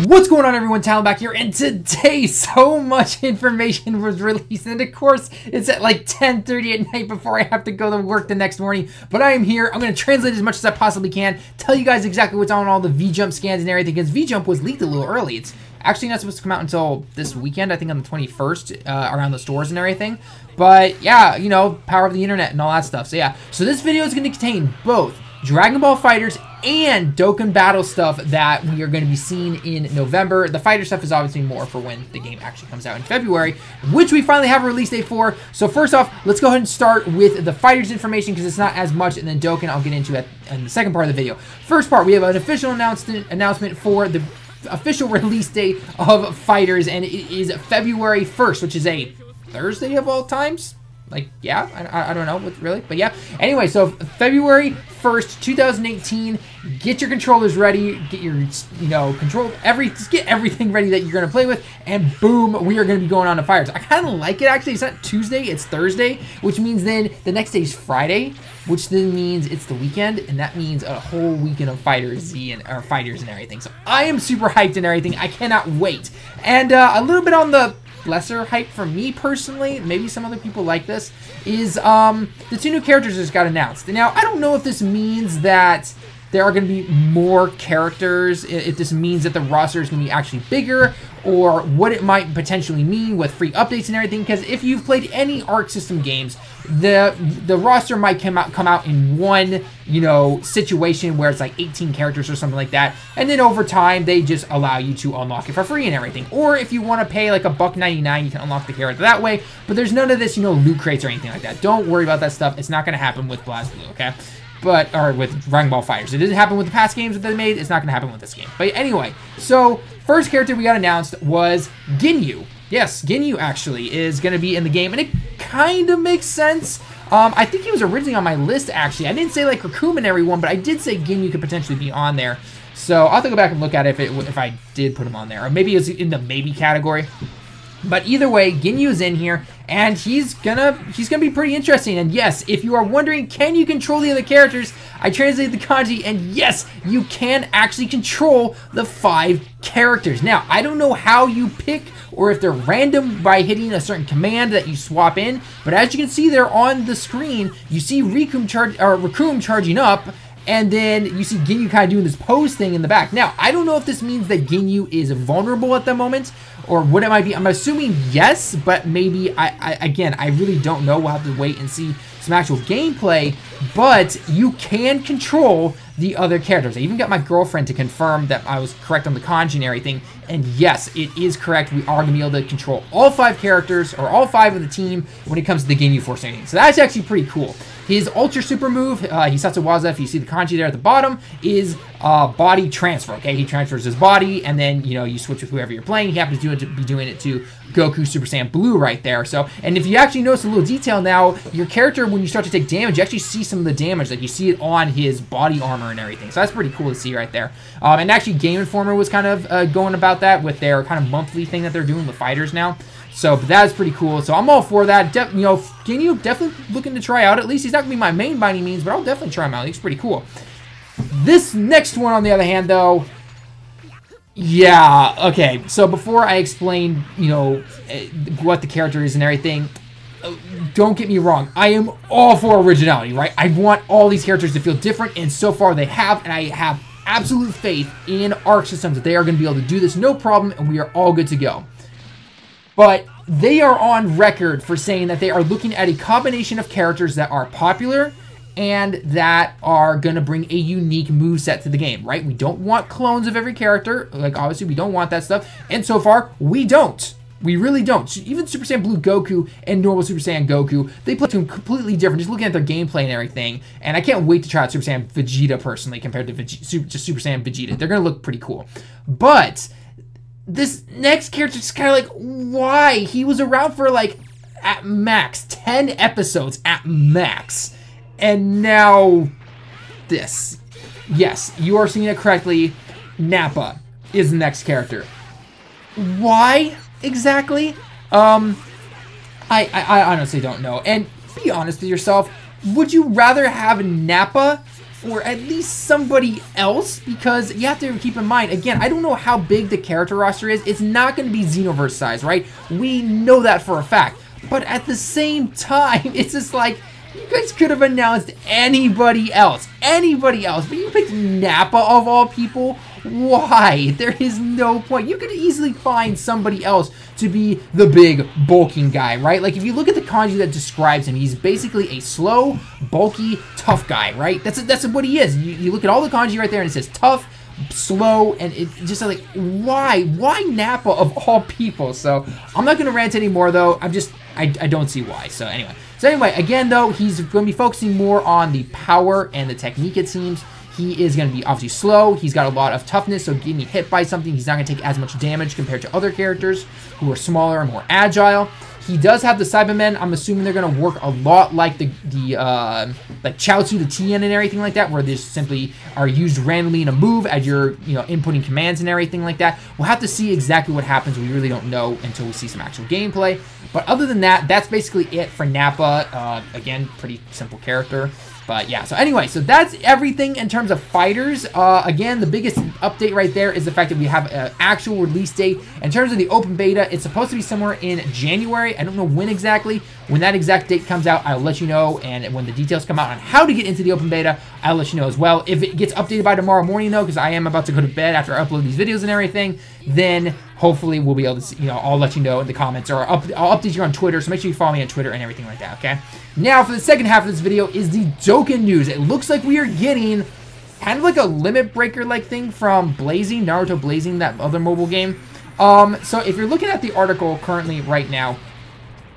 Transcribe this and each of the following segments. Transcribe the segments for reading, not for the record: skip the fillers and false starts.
What's going on, everyone? TallenV back here, and today so much information was released, and of course it's at like 10:30 at night before I have to go to work the next morning. But I am here. I'm going to translate as much as I possibly can, tell you guys exactly what's on all the V-Jump scans and everything, because V-Jump was leaked a little early. It's actually not supposed to come out until this weekend, I think on the 21st, around the stores and everything. But yeah, you know, power of the internet and all that stuff. So yeah, so this video is going to contain both Dragonball FighterZ and Dokkan Battle stuff that we are going to be seeing in November. The fighter stuff is obviously more for when the game actually comes out in February, which we finally have a release date for. So first off, let's go ahead and start with the FighterZ information because it's not as much, and then Dokkan I'll get into in the second part of the video. First part, we have an official announcement for the official release date of FighterZ, and it is February 1st, which is a Thursday of all times. Like, yeah, I don't know what really, but yeah. Anyway, so February 1st, 2018, get your controllers ready, get your, get everything ready that you're going to play with, and boom, we are going to be going on to FighterZ. I kind of like it, actually. It's not Tuesday, it's Thursday, which means then the next day is Friday, which then means it's the weekend, and that means a whole weekend of FighterZ and FighterZ and everything. So I am super hyped and everything. I cannot wait. And a little bit on the lesser hype for me personally, maybe some other people like this, is the two new characters just got announced. Now, I don't know if this means that there are going to be more characters, if this means that the roster is going to be actually bigger, or what it might potentially mean with free updates and everything, because if you've played any Arc System games, the roster might come out in one, situation where it's like 18 characters or something like that, and then over time, they just allow you to unlock it for free and everything. Or if you want to pay like $1.99, you can unlock the character that way, but there's none of this, loot crates or anything like that. Don't worry about that stuff. It's not going to happen with BlazBlue, okay? Or with Dragonball FighterZ. It didn't happen with the past games that they made. It's not going to happen with this game. But anyway, so first character we got announced was Ginyu. Yes, Ginyu actually is going to be in the game, and it kind of makes sense. I think he was originally on my list, actually. I didn't say like Raccoon and everyone, but I did say Ginyu could potentially be on there. So I'll have to go back and look at it if I did put him on there. Or maybe it's in the maybe category. But either way, Ginyu's in here, and he's gonna be pretty interesting. And yes, if you are wondering, can you control the other characters? I translated the kanji, and yes, you can actually control the 5 characters. Now, I don't know how you pick, or if they're random by hitting a certain command that you swap in, but as you can see there on the screen, you see Raccoon charging up, and then you see Ginyu kind of doing this pose thing in the back. Now, I don't know if this means that Ginyu is vulnerable at the moment, or what it might be. I'm assuming yes, but maybe, again, I really don't know. We'll have to wait and see some actual gameplay, but you can control the other characters. I even got my girlfriend to confirm that I was correct on the kanji and everything, and yes, it is correct. We are going to be able to control all 5 characters, or all 5 of the team, when it comes to the Ginyu Force rating. So that's actually pretty cool. His Ultra Super move, Hisatsuwaza, if you see the kanji there at the bottom, is body transfer, okay? He transfers his body, and then, you switch with whoever you're playing. He happens to be doing it to Goku Super Saiyan Blue right there. So, and if you actually notice a little detail now, your character, when you start to take damage, you actually see some of the damage. Like, you see it on his body armor and everything. So that's pretty cool to see right there. And actually, Game Informer was kind of going about that with their kind of monthly thing that they're doing with fighters now. So, but that is pretty cool. So I'm all for that. Ginyu, definitely looking to try out. At least he's not going to be my main by any means, but I'll definitely try him out. He's pretty cool. This next one, on the other hand, though, yeah, okay. So before I explain, what the character is and everything, don't get me wrong. I am all for originality, right? I want all these characters to feel different, and so far they have, and I have absolute faith in Arc Systems that they are going to be able to do this no problem, and we are all good to go. But they are on record for saying that they are looking at a combination of characters that are popular and that are going to bring a unique moveset to the game, right? We don't want clones of every character. Like, obviously, we don't want that stuff. And so far, we don't. We really don't. Even Super Saiyan Blue Goku and normal Super Saiyan Goku, they play to them completely different, just looking at their gameplay and everything. And I can't wait to try out Super Saiyan Vegeta, personally, compared to just Super Saiyan Vegeta. They're going to look pretty cool. But this next character is kind of like, why? He was around for, like, at max, 10 episodes at max. And now, this. Yes, you are seeing it correctly. Nappa is the next character. Why exactly? I honestly don't know. And be honest with yourself, would you rather have Nappa or at least somebody else, because you have to keep in mind, again, I don't know how big the character roster is. It's not going to be Xenoverse size, right? We know that for a fact. But at the same time, it's just like, you guys could have announced anybody else, but you picked Nappa of all people. Why? There is no point. You could easily find somebody else to be the big bulking guy, right? Like if you look at the kanji that describes him, he's basically a slow, bulky, tough guy, right? That's what he is. You look at all the kanji right there and it says tough, slow, and it's just like, why Nappa of all people? So I'm not gonna rant anymore though. I don't see why. So anyway, again though, he's going to be focusing more on the power and the technique, it seems. He is going to be obviously slow. He's got a lot of toughness, so getting hit by something, he's not going to take as much damage compared to other characters who are smaller and more agile. He does have the Cybermen. I'm assuming they're going to work a lot like like Chaozu, the Tien, and everything like that, where they simply are used randomly in a move as you're inputting commands and everything like that. We'll have to see exactly what happens. We really don't know until we see some actual gameplay. But other than that, that's basically it for Nappa. Again, pretty simple character. But yeah, so anyway, so that's everything in terms of fighters. Again, the biggest update right there is the fact that we have an actual release date. In terms of the open beta, it's supposed to be somewhere in January. I don't know when exactly. When that exact date comes out, I'll let you know. And when the details come out on how to get into the open beta, I'll let you know as well. If it gets updated by tomorrow morning, though, because I am about to go to bed after I upload these videos and everything, then hopefully we'll be able to see, I'll let you know in the comments, or I'll update you on Twitter, so make sure you follow me on Twitter and everything like that, okay? Now, for the second half of this video is the Dokkan news. It looks like we are getting kind of like a limit breaker-like thing from Blazing, Naruto Blazing, that other mobile game. So if you're looking at the article currently right now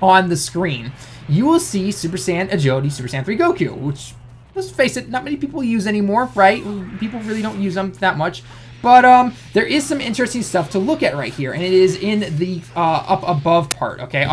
on the screen, you will see Super Saiyan Agility, Super Saiyan 3 Goku, which, let's face it, not many people use anymore, right? People really don't use them that much. But there is some interesting stuff to look at right here, and it is in the up above part, okay?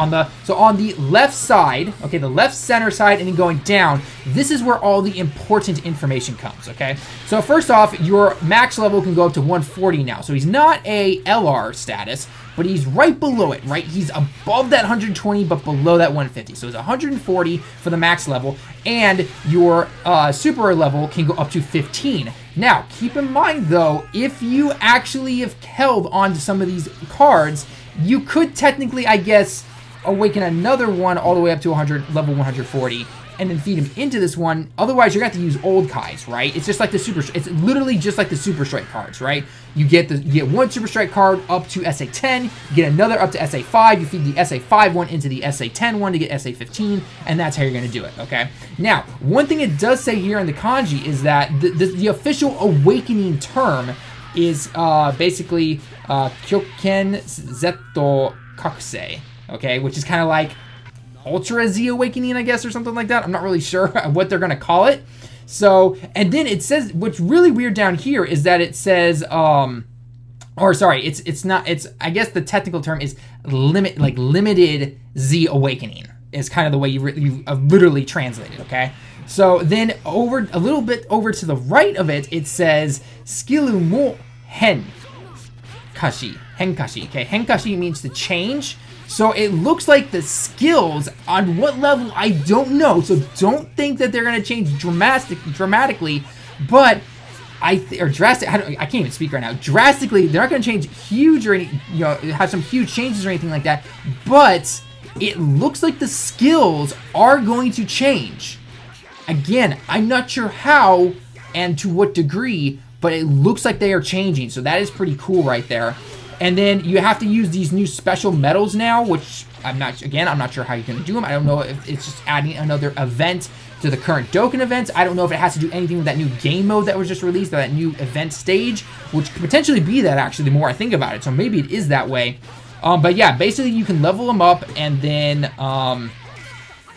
So on the left side, okay, the left center side, and then going down, this is where all the important information comes, okay? So first off, your max level can go up to 140 now. So he's not a LR status, but he's right below it, right? He's above that 120, but below that 150. So it's 140 for the max level, and your super level can go up to 15. Now, keep in mind, though, if you actually have held onto some of these cards, you could technically, I guess, awaken another one all the way up to level 140, and then feed him into this one. Otherwise, you're going to have to use old Kais, right? It's just like the it's literally just like the Super Strike cards, right? You get one Super Strike card up to SA10, you get another up to SA5, you feed the SA5 one into the SA10 one to get SA15, and that's how you're going to do it, okay? Now, one thing it does say here in the kanji is that the official awakening term is basically Kyoken Zetto Kakusei, okay? Which is kind of like Ultra Z Awakening, I guess, or something like that. I'm not really sure what they're going to call it. So, and then it says, what's really weird down here is that it says, or sorry, it's not, I guess the technical term is limited Z Awakening is kind of the way you literally translate it, okay? So then a little bit over to the right of it, it says Skilu mo Henkashi, okay? Henkashi means to change. So it looks like the skills, on what level, I don't know. So don't think that they're going to change dramatically, but I can't even speak right now. Drastically, they're not going to change huge or any, have some huge changes or anything like that. But it looks like the skills are going to change. Again, I'm not sure how and to what degree, but it looks like they are changing. So that is pretty cool right there. And then you have to use these new special medals now, which I'm not sure how you're going to do them. I don't know if it's just adding another event to the current Dokkan events. I don't know if it has to do anything with that new game mode that was just released, or that new event stage, which could potentially be that, actually, the more I think about it. So maybe it is that way. But yeah, basically you can level them up, and then,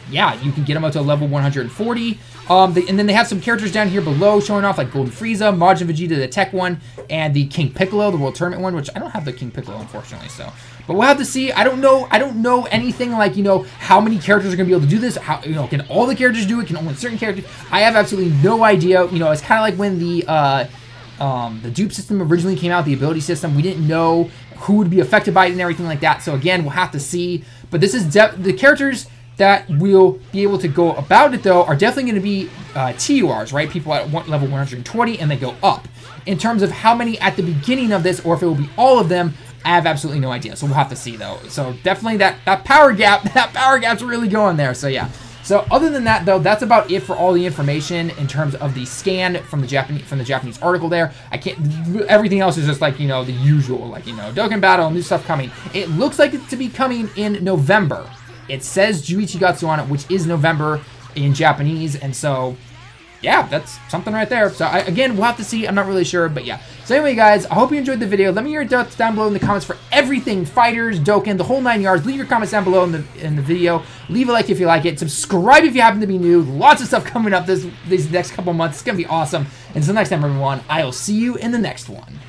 yeah, you can get them up to level 140. And then they have some characters down here below showing off, like Golden Frieza, Majin Vegeta, the tech one, and the King Piccolo, the World Tournament one, which I don't have the King Piccolo, unfortunately, so. But we'll have to see. I don't know anything like, how many characters are going to be able to do this. How, can all the characters do it? Can only certain characters? I have absolutely no idea. It's kind of like when the dupe system originally came out, the ability system. We didn't know who would be affected by it and everything like that. So again, we'll have to see. But this is the characters that will be able to go about it, though, are definitely going to be TURs, right? People at level 120, and they go up. In terms of how many at the beginning of this, or if it will be all of them, I have absolutely no idea. So we'll have to see, though. So definitely that power gap's really going there. So yeah. So other than that, though, that's about it for all the information in terms of the scan from the Japanese article there. Everything else is just like, you know, the usual, like, you know, Dokkan Battle, new stuff coming. It looks like it's to be coming in November. It says Juichigatsu on it, which is November in Japanese, and so yeah, that's something right there. So again, we'll have to see. I'm not really sure, but yeah. So anyway, guys, I hope you enjoyed the video. Let me hear your thoughts down below in the comments for everything fighters, Dokkan, the whole 9 yards. Leave your comments down below in the video. Leave a like if you like it. Subscribe if you happen to be new. Lots of stuff coming up these next couple months. It's gonna be awesome. And until next time, everyone, I'll see you in the next one.